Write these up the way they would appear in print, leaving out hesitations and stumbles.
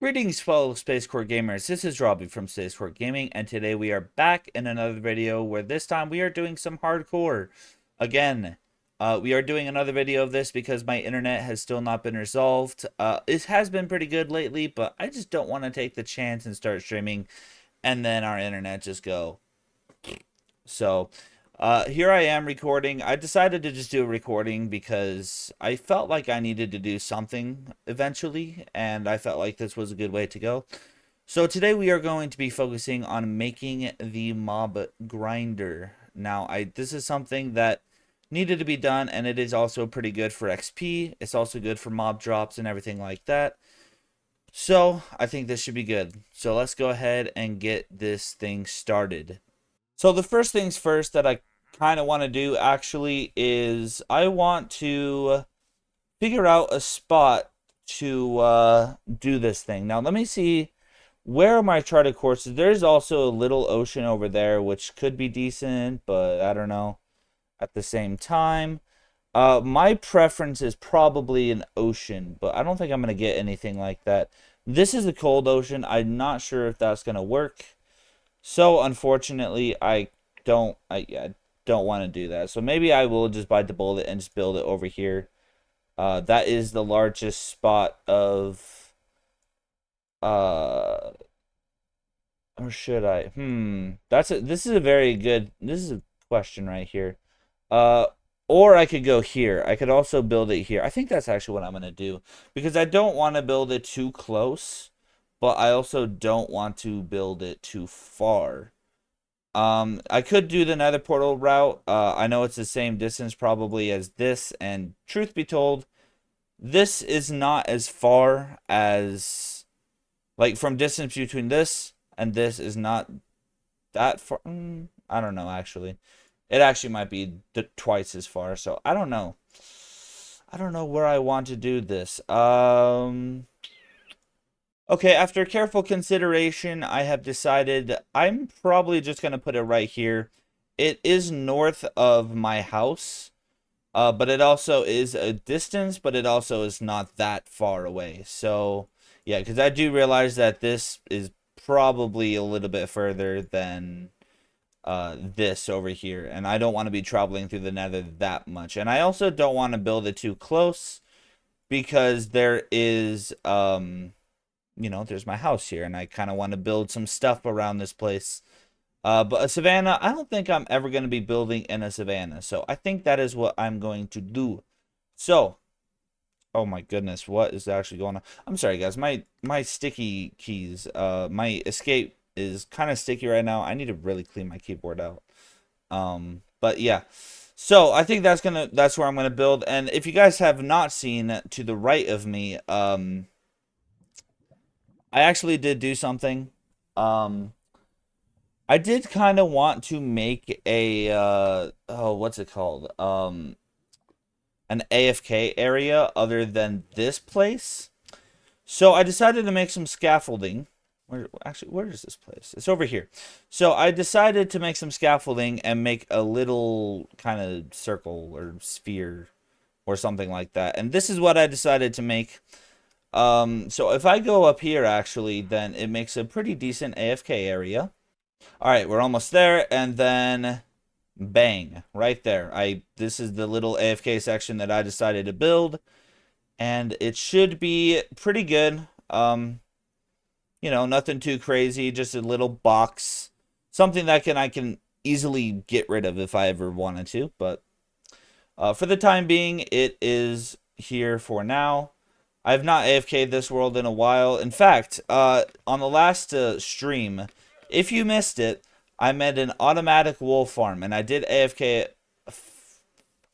Greetings, fellow Space Core gamers. This is Robbie from Space Core Gaming, and today we are back in another video where this time we are doing some hardcore. Again, we are doing another video of this because my internet has still not been resolved. It has been pretty good lately, but I just don't want to take the chance and start streaming and then our internet just go. So, here I am recording. I decided to just do a recording because I felt like I needed to do something eventually, and I felt like this was a good way to go. So today we are going to be focusing on making the mob grinder. Now, this is something that needed to be done, and it is also pretty good for XP. It's also good for mob drops and everything like that. So I think this should be good. So let's go ahead and get this thing started. So the first things first that I kind of want to do actually is I want to figure out a spot to do this thing. Now let me see, where are my charted courses? There's also a little ocean over there, which could be decent, but I don't know. At the same time, my preference is probably an ocean, but I don't think I'm going to get anything like that. This is a cold ocean. I'm not sure if that's going to work. So unfortunately, I don't want to do that. So maybe I will just bite the bullet and just build it over here. That is the largest spot of or should I? This is a very good, this is a question right here. Or I could go here. I could also build it here. I think that's actually what I'm going to do because I don't want to build it too close, but I also don't want to build it too far. I could do the nether portal route. I know it's the same distance probably as this, and truth be told, this is not as far as, like, from distance between this and this is not that far. I don't know, actually. It actually might be twice as far, so I don't know. I don't know where I want to do this. Okay, after careful consideration, I have decided I'm probably just going to put it right here. It is north of my house, but it also is a distance, but it also is not that far away. So, yeah, because I do realize that this is probably a little bit further than this over here, and I don't want to be traveling through the nether that much. And I also don't want to build it too close because there is there's my house here, and I kind of want to build some stuff around this place. But a savanna, I don't think I'm ever going to be building in a savanna. So I think that is what I'm going to do. So, oh my goodness, what is actually going on? I'm sorry, guys. My sticky keys, my escape is kind of sticky right now. I need to really clean my keyboard out. But yeah. So I think that's where I'm gonna build. And if you guys have not seen to the right of me, I actually did do something. Um, I did kind of want to make a what's it called? An AFK area other than this place. So I decided to make some scaffolding. Where is this place? It's over here. So I decided to make some scaffolding and make a little kind of circle or sphere or something like that. And this is what I decided to make. So if I go up here, actually, then it makes a pretty decent AFK area. All right, we're almost there, and then bang, right there. This is the little AFK section that I decided to build, and it should be pretty good. Nothing too crazy, just a little box, something that I can easily get rid of if I ever wanted to. But for the time being, it is here for now. I've not AFK'd this world in a while. In fact, on the last stream, if you missed it, I made an automatic wool farm, and I did AFK it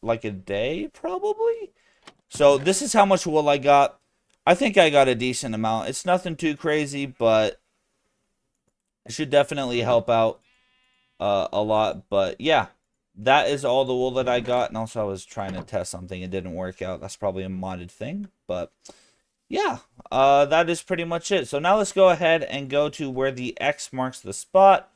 like a day, probably. So this is how much wool I got. I think I got a decent amount. It's nothing too crazy, but it should definitely help out a lot. But yeah, that is all the wool that I got. And also I was trying to test something. It didn't work out. That's probably a modded thing. But yeah, that is pretty much it. So now let's go ahead and go to where the X marks the spot,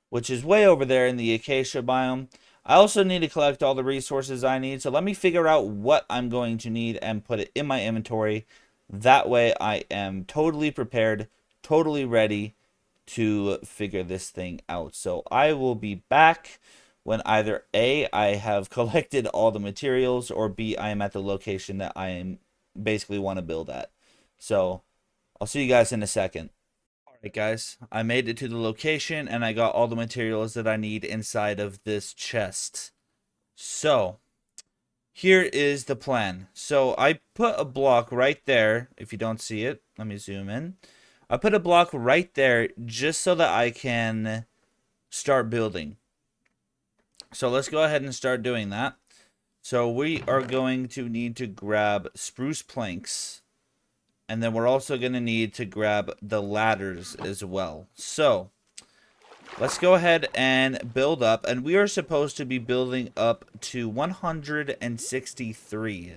which is way over there in the acacia biome. I also need to collect all the resources I need. So let me figure out what I'm going to need and put it in my inventory. That way I am totally prepared, totally ready to figure this thing out. So I will be back when either A, I have collected all the materials, or B, I am at the location that I am basically want to build at. So I'll see you guys in a second. Alright guys, I made it to the location and I got all the materials that I need inside of this chest. So here is the plan. So I put a block right there. If you don't see it, let me zoom in. I put a block right there just so that I can start building. So let's go ahead and start doing that. So we are going to need to grab spruce planks. And then we're also going to need to grab the ladders as well. So let's go ahead and build up. And we are supposed to be building up to 163.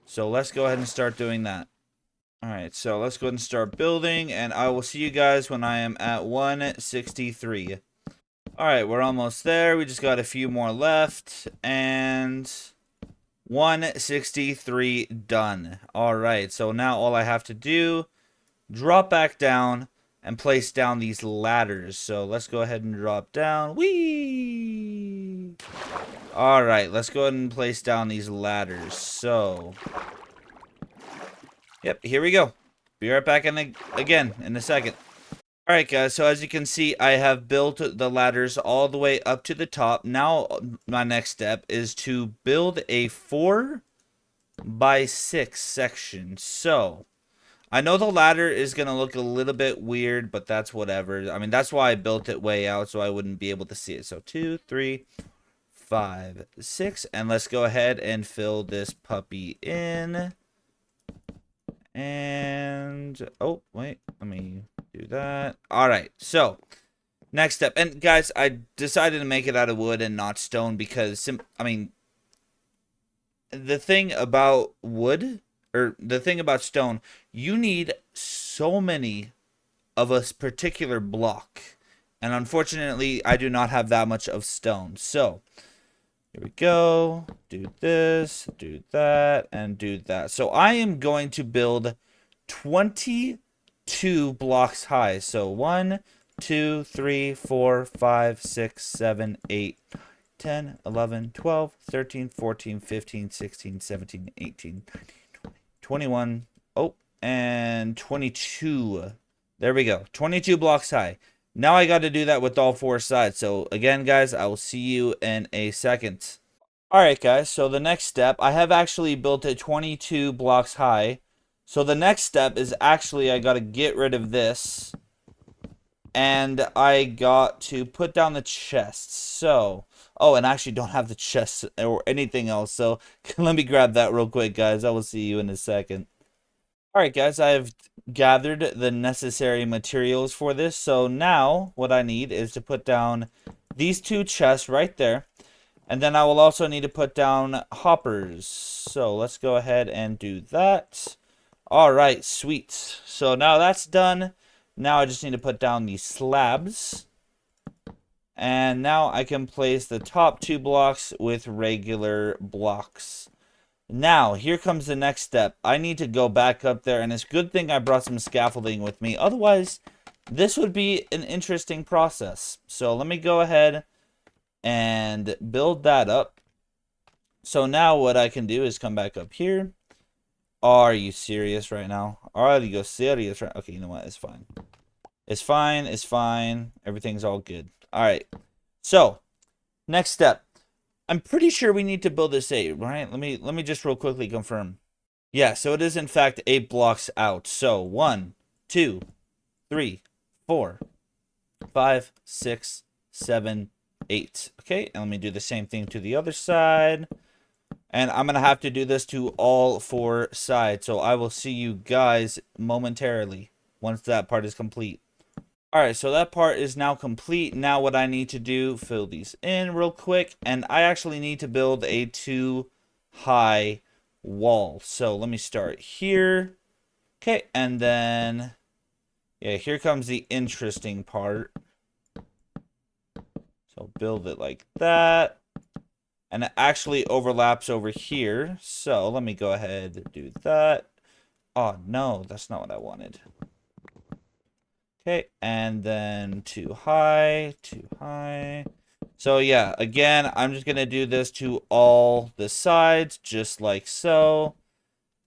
So let's go ahead and start doing that. Alright, so let's go ahead and start building. And I will see you guys when I am at 163. Alright, we're almost there. We just got a few more left. And 163 done. Alright, so now all I have to do, drop back down and place down these ladders. So let's go ahead and drop down. Whee! Alright, let's go ahead and place down these ladders. So, yep, here we go. Be right back again in a second. Alright guys, so as you can see, I have built the ladders all the way up to the top. Now, my next step is to build a 4x6 section. So, I know the ladder is going to look a little bit weird, but that's whatever. I mean, that's why I built it way out, so I wouldn't be able to see it. So, 2, 3, 5, 6. And let's go ahead and fill this puppy in. And, oh, wait, let me do that. All right, so next step. And guys, I decided to make it out of wood and not stone because, I mean, the thing about wood, or the thing about stone, you need so many of a particular block. And unfortunately, I do not have that much of stone. So, here we go. Do this, do that, and do that. So I am going to build 22 blocks high. So 1, 2, 3, 4, 5, 6, 7, 8, 10, 11, 12, 13, 14, 15, 16, 17, 18, 19, 20, 21. Oh, and 22. There we go. 22 blocks high. Now I got to do that with all 4 sides. So again, guys, I will see you in a second. Alright, guys. So the next step, I have actually built it 22 blocks high. So the next step is actually I got to get rid of this. And I got to put down the chests. So, oh, and I actually don't have the chests or anything else. So let me grab that real quick, guys. I will see you in a second. Alright guys, I have gathered the necessary materials for this. So now what I need is to put down these 2 chests right there. And then I will also need to put down hoppers. So let's go ahead and do that. Alright, sweet. So now that's done. Now I just need to put down these slabs. And now I can place the top 2 blocks with regular blocks. Now, here comes the next step. I need to go back up there, and it's a good thing I brought some scaffolding with me. Otherwise, this would be an interesting process. So let me go ahead and build that up. So now what I can do is come back up here. Are you serious right now? Are you serious right? Okay, you know what? It's fine. It's fine. It's fine. Everything's all good. All right. So, next step. I'm pretty sure we need to build this 8, right? Let me just real quickly confirm. Yeah, so it is in fact 8 blocks out. So 1, 2, 3, 4, 5, 6, 7, 8. Okay, and let me do the same thing to the other side. And I'm gonna have to do this to all 4 sides. So I will see you guys momentarily once that part is complete. Alright, so that part is now complete. Now what I need to do, fill these in real quick. And I actually need to build a 2 high wall. So let me start here. Okay, and then, yeah, here comes the interesting part. So build it like that. And it actually overlaps over here. So let me go ahead and do that. Oh, no, that's not what I wanted. Okay, and then too high, too high. So yeah, again, I'm just going to do this to all the sides, just like so.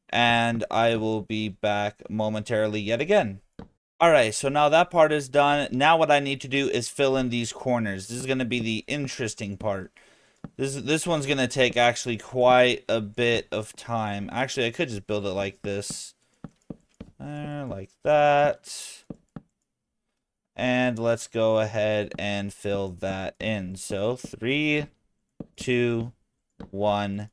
And I will be back momentarily yet again. Alright, so now that part is done. Now what I need to do is fill in these corners. This is going to be the interesting part. This one's going to take actually quite a bit of time. Actually, I could just build it like this. Like that. And let's go ahead and fill that in. So 3, 2, 1.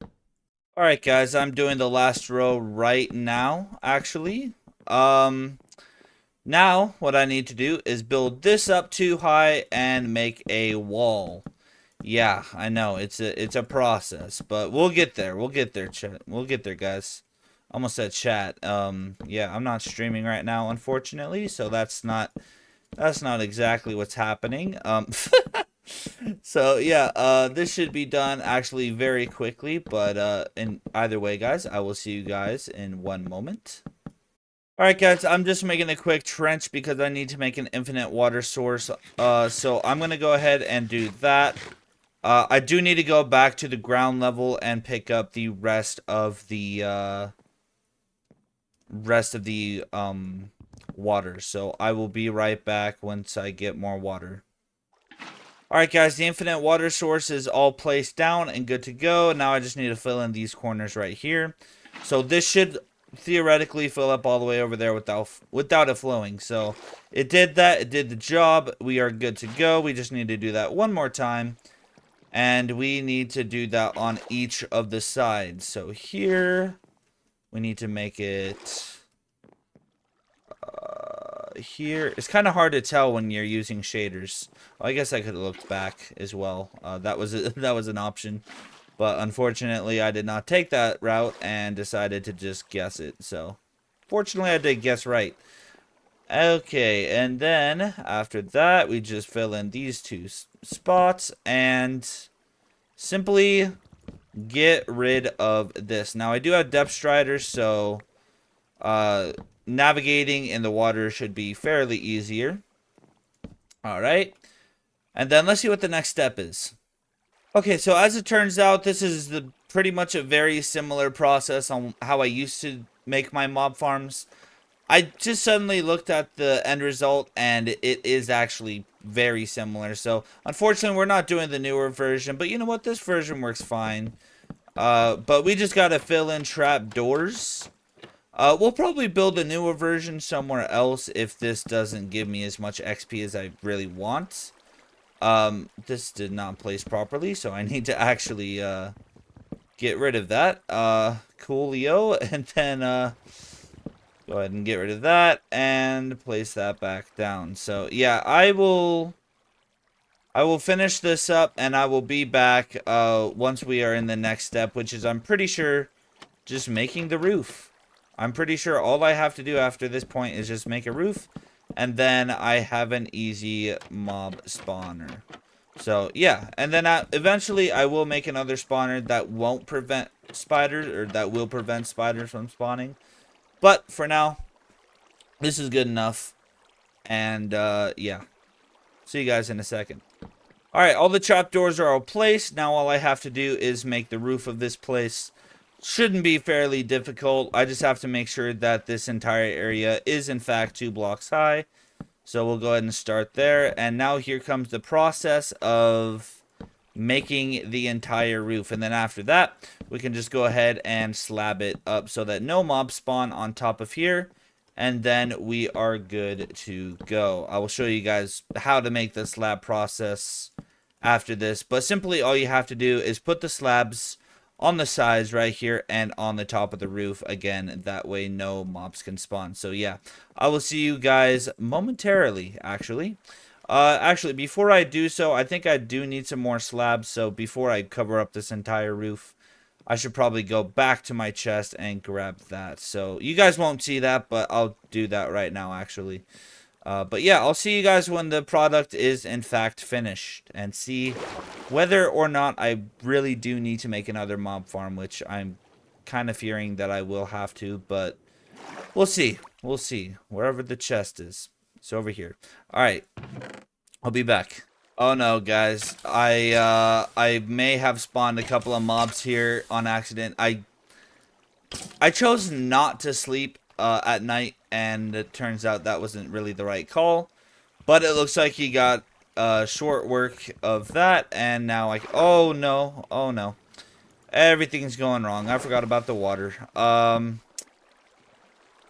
Alright guys, I'm doing the last row right now, actually. Now what I need to do is build this up too high and make a wall. Yeah, I know, it's a process, but we'll get there. We'll get there, chat. We'll get there, guys. Almost said chat. Yeah, I'm not streaming right now, unfortunately, so that's not exactly what's happening. So yeah, this should be done actually very quickly, but in either way, guys, I will see you guys in one moment. Alright guys, I'm just making a quick trench because I need to make an infinite water source. So I'm gonna go ahead and do that. I do need to go back to the ground level and pick up the rest of the water. So I will be right back once I get more water. Alright guys, the infinite water source is all placed down and good to go. Now I just need to fill in these corners right here. So this should theoretically fill up all the way over there without it flowing. So it did that. It did the job. We are good to go. We just need to do that one more time. And we need to do that on each of the sides. So here, we need to make it here. It's kind of hard to tell when you're using shaders. Well, I guess I could have looked back as well. That was an option. But unfortunately, I did not take that route and decided to just guess it. So, fortunately, I did guess right. Okay, and then after that, we just fill in these two spots and simply get rid of this. Now, I do have depth striders, so navigating in the water should be fairly easier. All right, and then let's see what the next step is. Okay, so as it turns out, this is pretty much a very similar process on how I used to make my mob farms. I just suddenly looked at the end result, and it is actually very similar. So, unfortunately, we're not doing the newer version, but you know what? This version works fine. But we just gotta fill in trap doors. We'll probably build a newer version somewhere else if this doesn't give me as much XP as I really want. This did not place properly, so I need to actually, get rid of that. Coolio, and then, go ahead and get rid of that, and place that back down. So, yeah, I will finish this up, and I will be back, once we are in the next step, which is, I'm pretty sure, just making the roof. I'm pretty sure all I have to do after this point is just make a roof, and then I have an easy mob spawner. So, yeah. And then eventually I will make another spawner that won't prevent spiders, or that will prevent spiders from spawning. But, for now, this is good enough. And, yeah. See you guys in a second. Alright, all the trapdoors are all placed. Now all I have to do is make the roof of this place. Shouldn't be fairly difficult. I just have to make sure that this entire area is in fact 2 blocks high. So we'll go ahead and start there. And now here comes the process of making the entire roof. And then after that, we can just go ahead and slab it up so that no mobs spawn on top of here. And then we are good to go. I will show you guys how to make the slab process after this. But simply all you have to do is put the slabs on the sides right here and on the top of the roof. Again, that way no mobs can spawn. So yeah, I will see you guys momentarily, actually. Actually, before I do so, I think I do need some more slabs. So before I cover up this entire roof, I should probably go back to my chest and grab that. So you guys won't see that, but I'll do that right now, actually. But yeah, I'll see you guys when the product is in fact finished and see whether or not I really do need to make another mob farm, which I'm kind of fearing that I will have to, but We'll see. We'll see. Wherever the chest is. It's over here. Alright. I'll be back. Oh no, guys. I may have spawned a couple of mobs here on accident. I chose not to sleep at night, and it turns out that wasn't really the right call. But it looks like he got short work of that, and now oh no, oh no. Everything's going wrong. I forgot about the water.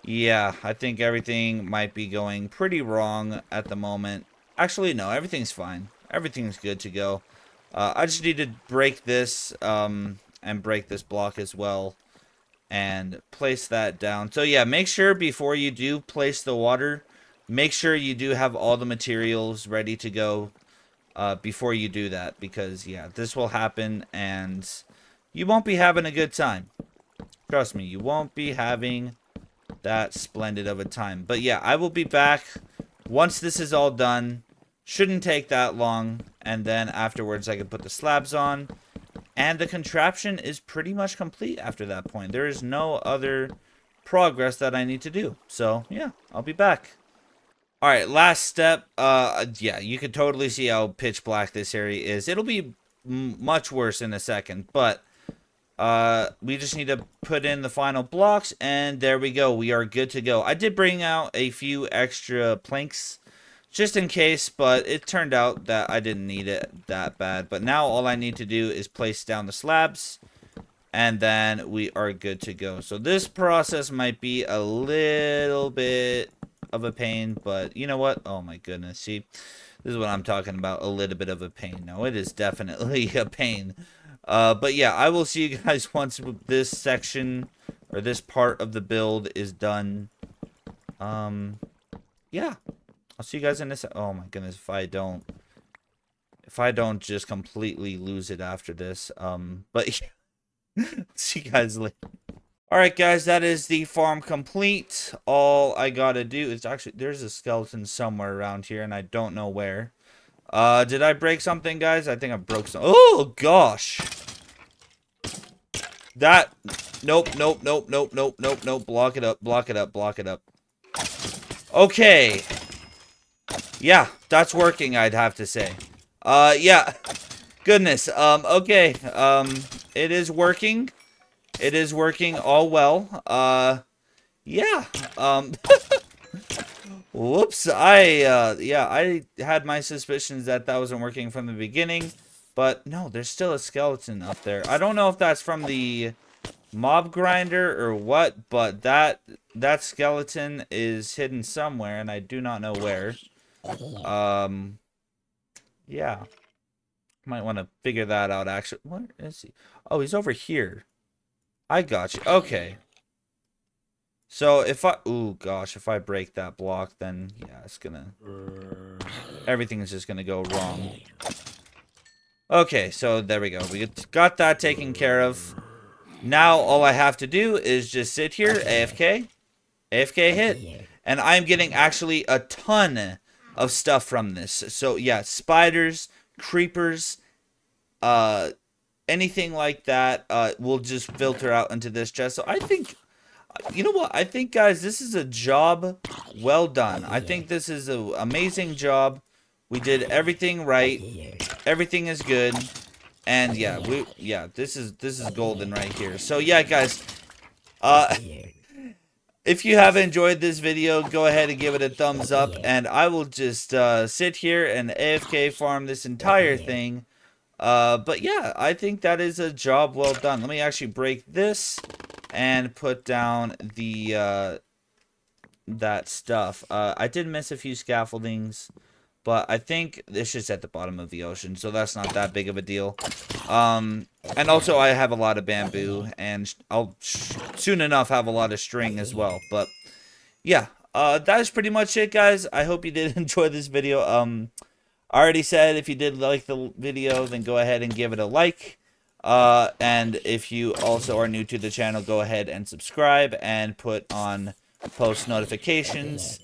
Yeah, I think everything might be going pretty wrong at the moment. Actually, no, everything's fine. Everything's good to go. I just need to break this, and break this block as well. And place that down. So yeah, make sure before you do place the water, make sure you do have all the materials ready to go before you do that. Because yeah, this will happen and you won't be having a good time. Trust me, you won't be having that splendid of a time. But yeah, I will be back once this is all done. Shouldn't take that long. And then afterwards I can put the slabs on. And the contraption is pretty much complete after that point. There is no other progress that I need to do. So, yeah, I'll be back. Alright, last step. Yeah, you can totally see how pitch black this area is. It'll be much worse in a second. But, we just need to put in the final blocks. And there we go. We are good to go. I did bring out a few extra planks just in case, but it turned out that I didn't need it that bad. But now all I need to do is place down the slabs, and then we are good to go. So this process might be a little bit of a pain, but you know what? Oh my goodness, see? This is what I'm talking about, a little bit of a pain. No, it is definitely a pain. But yeah, I will see you guys once this section, or this part of the build is done. Yeah. I'll see you guys in this. Oh my goodness, if I don't just completely lose it after this. But see you guys later. All right, guys, that is the farm complete. All I gotta do is actually there's a skeleton somewhere around here, and I don't know where. Did I break something, guys? I think I broke some. Oh gosh. That. Nope. Nope. Nope. Nope. Nope. Nope. Nope. Block it up. Block it up. Block it up. Okay. Yeah, that's working, I'd have to say. Yeah. Goodness. Okay. It is working. It is working all well. Yeah. Whoops. Yeah, I had my suspicions that that wasn't working from the beginning. But, no, there's still a skeleton up there. I don't know if that's from the mob grinder or what, but that skeleton is hidden somewhere, and I do not know where. Yeah. Might want to figure that out, actually. Where is he? Oh, he's over here. I got you. Okay. So, if I... Ooh, gosh. If I break that block, then, yeah, it's gonna... Everything is just gonna go wrong. Okay, so there we go. We got that taken care of. Now, all I have to do is just sit here, AFK. AFK hit. And I'm getting actually a ton of stuff from this. So yeah, spiders, creepers, anything like that will just filter out into this chest. So I think, you know what? I think, guys, this is a job well done. I think this is an amazing job. We did everything right. Everything is good. And yeah, this is golden right here. So yeah, guys, if you have enjoyed this video, go ahead and give it a thumbs up, and I will just sit here and AFK farm this entire thing. But yeah, I think that is a job well done. Let me actually break this and put down the that stuff. I did miss a few scaffoldings, but I think this is at the bottom of the ocean, so that's not that big of a deal. And also I have a lot of bamboo, and I'll soon enough have a lot of string as well. But yeah, that is pretty much it, guys. I hope you did enjoy this video. I already said if you did like the video, then go ahead and give it a like. And if you also are new to the channel, go ahead and subscribe and put on post notifications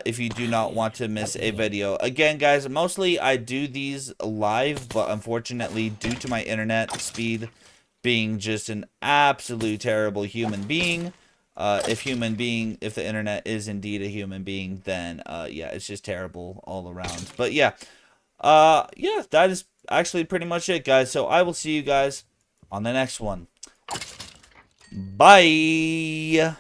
if you do not want to miss a video. Again, guys, mostly I do these live, but unfortunately, due to my internet speed being just an absolute terrible human being, if the internet is indeed a human being, then yeah, it's just terrible all around. But yeah, yeah, that is actually pretty much it, guys. So I will see you guys on the next one. Bye.